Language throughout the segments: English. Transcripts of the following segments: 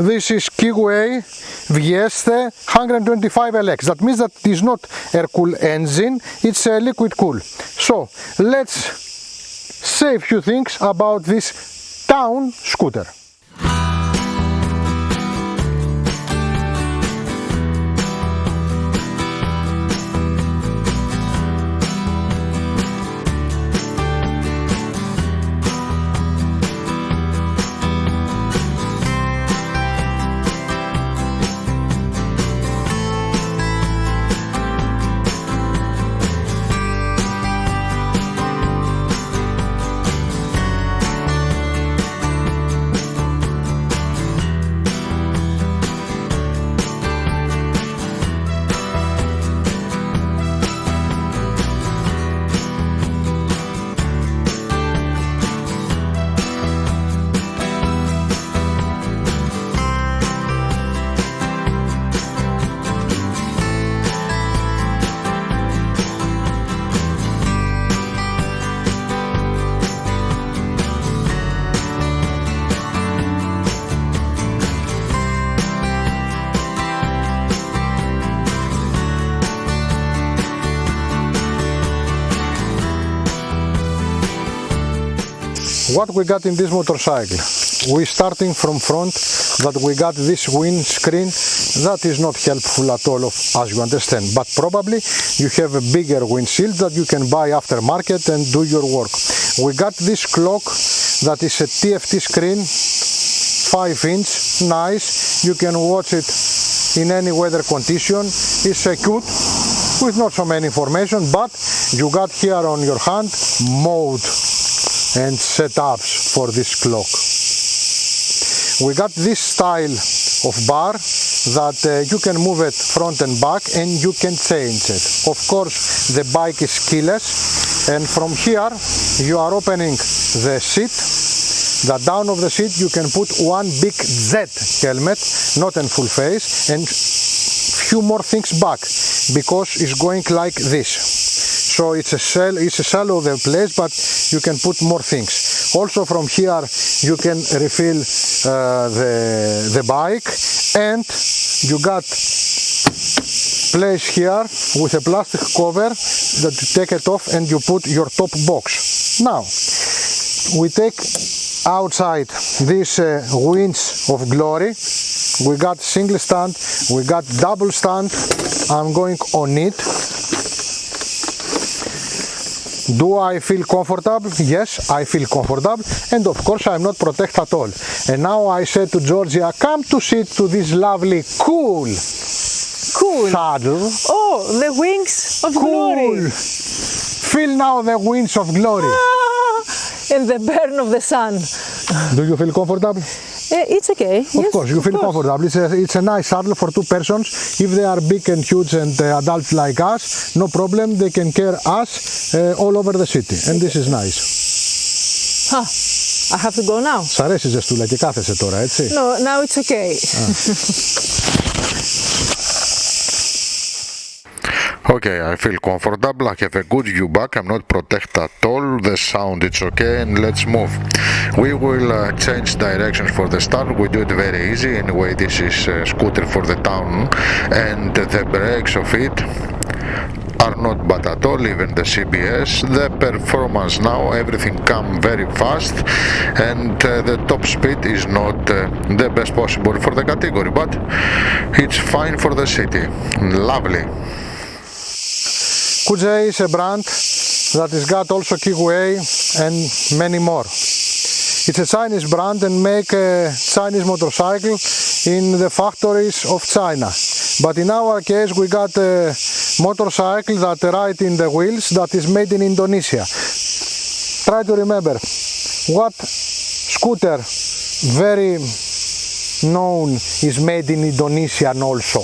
this is Kiway Vieste 125 LX. That means that it is not air-cool engine, it's a liquid cool. So let's say a few things about this town scooter. What we got in this motorcycle? We starting from front, that we got this windscreen that is not helpful at all, as you understand, but probably you have a bigger windshield that you can buy aftermarket and do your work. We got this clock that is a TFT screen, 5-inch, nice, you can watch it in any weather condition. It's cute with not so many information, but you got here on your hand mode and setups for this clock. We got this style of bar that you can move it front and back and you can change it. Of course the bike is keyless, and from here you are opening the seat. The down of the seat you can put one big Z helmet, not in full face, and few more things back because it's going like this. So it's a shallow the place, but you can put more things. Also from here you can refill the bike, and you got place here with a plastic cover that you take it off and you put your top box. Now we take outside these winds of glory. We got single stand, we got double stand. I'm going on it. Do I feel comfortable? Yes, I feel comfortable, and of course I'm not protected at all. And now I said to Georgia, come to sit to this lovely cool saddle. Oh, the wings of glory. Feel now the winds of glory. And the burn of the sun. Do you feel comfortable? It's okay. Of course, you feel comfortable. It's a nice saddle for two persons. If they are big and huge and adults like us, no problem. They can carry us all over the city. And this is nice. Huh. I have to go now. Σ' αρέσει η ζεστούλα και κάθεσαι τώρα, έτσι? No, now it's okay. Okay, I feel comfortable, I have a good view back, I'm not protected at all, the sound it's okay, and let's move. We will change directions for the start, we do it very easy, anyway this is a scooter for the town, and the brakes of it are not bad at all, even the CBS. The performance now, everything come very fast, and the top speed is not the best possible for the category, but it's fine for the city. Lovely. Kudzei is a brand that has got also Kiway and many more. It's a Chinese brand and make a Chinese motorcycle in the factories of China. But in our case we got a motorcycle that ride in the wheels that is made in Indonesia. Try to remember what scooter very known is made in Indonesia also.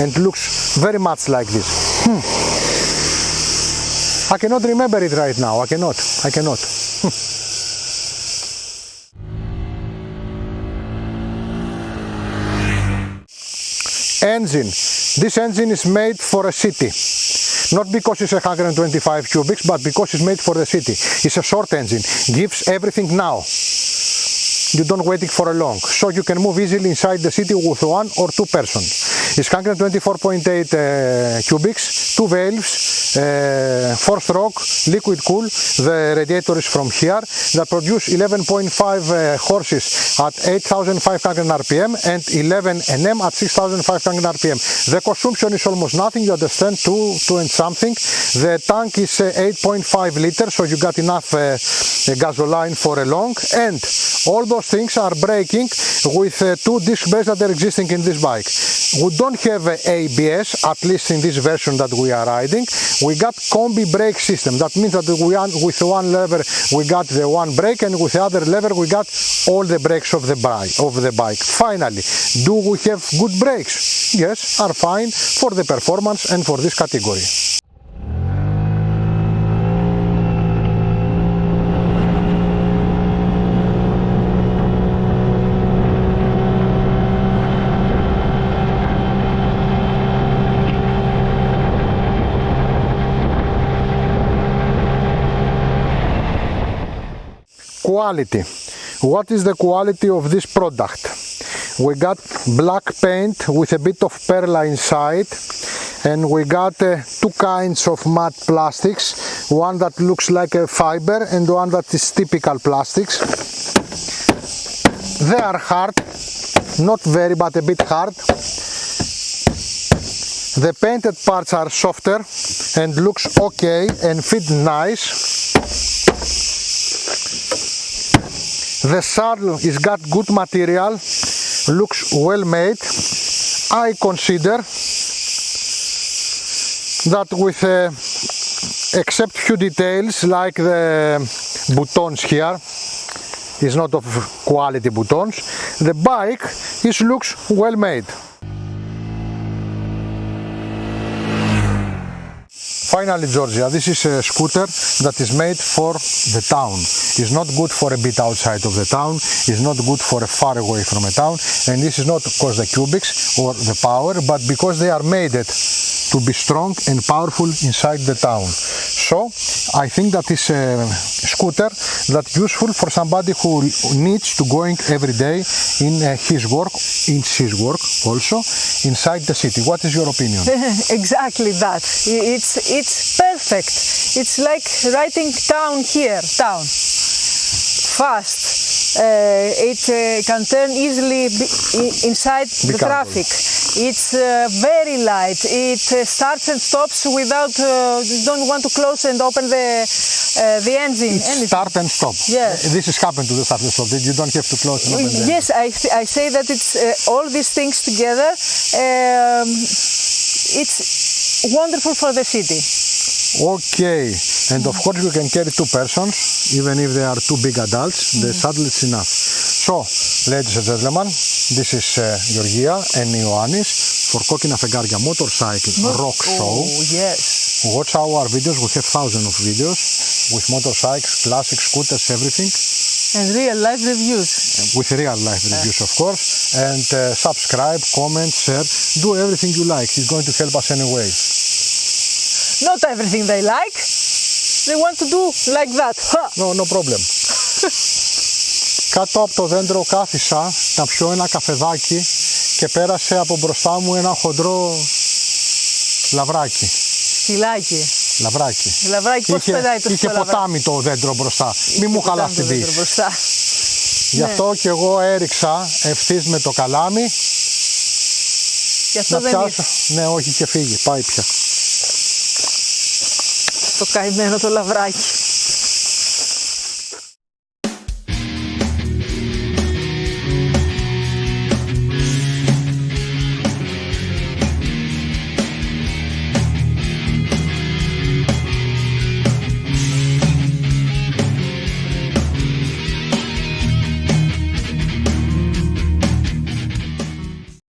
And looks very much like this. I cannot remember it right now, I cannot. Engine. This engine is made for a city. Not because it's 125 cubics, but because it's made for the city. It's a short engine, gives everything now. you don't waiting for a long. So you can move easily inside the city with 1 or 2 persons. It's 124.8 cubics, 2 valves, 4-stroke, liquid cool. The radiator is from here that produce 11.5 horses at 8,500 RPM and 11 Nm at 6,500 RPM. The consumption is almost nothing, you understand, 2 and something. The tank is 8.5 liters, so you got enough gasoline for a long, and all those things are braking with 2 disc brakes that are existing in this bike. We don't have ABS, at least in this version that we are riding. We got combi brake system. That means that with one lever we got the one brake, and with the other lever we got all the brakes of the bike. Finally, do we have good brakes? Yes, are fine for the performance and for this category. Quality. What is the quality of this product? We got black paint with a bit of perla inside, and we got 2 kinds of matte plastics, one that looks like a fiber and one that is typical plastics. They are hard, not very, but a bit hard. The painted parts are softer and looks okay and fit nice. The saddle is got good material, looks well made. I consider that with except few details like the buttons here, is not of quality buttons, the bike looks well made. Finally, Georgia, this is a scooter that is made for the town. It's not good for a bit outside of the town, it's not good for a far away from a town, and this is not because the cubics or the power, but because they are made to be strong and powerful inside the town. So I think that is a scooter that's useful for somebody who needs to going every day in his work also inside the city. What is your opinion? Exactly that. It's perfect. It's like riding town here, town. Fast. It can turn easily inside the traffic. It's very light. It starts and stops without, you don't want to close and open the engine. Start and stop. Yes. This is happened to the start and stop. You don't have to close and open the engine. Yes, I say that it's all these things together. It's wonderful for the city. Okay, and of course you can carry 2 persons, even if they are 2 big adults, the saddle is enough. So, ladies and gentlemen, this is Georgia and Ioannis for Κόκκινα Φεγγάρια Motorcycle Rock Show. Oh, yes. Watch our videos, we have thousands of videos with motorcycles, classic scooters, everything. And real life reviews. With real life reviews, of course. And subscribe, comment, share, do everything you like. It's going to help us anyway. Not everything they like. They want to do like that. No problem. Κάτω από το δέντρο κάθισα να πιω ένα καφεδάκι και πέρασε από μπροστά μου ένα χοντρό λαβράκι. Σκυλάκι. Λαβράκι. Λαβράκι, πώς πετάει το είχε ποτάμι το δέντρο μπροστά. Μη μου χαλάς την πίση. Γι' αυτό και εγώ έριξα ευθύς με το καλάμι. Γι' αυτό να δεν πιάσω. Ναι, όχι, και φύγει. Πάει πια. Το καημένο το λαβράκι.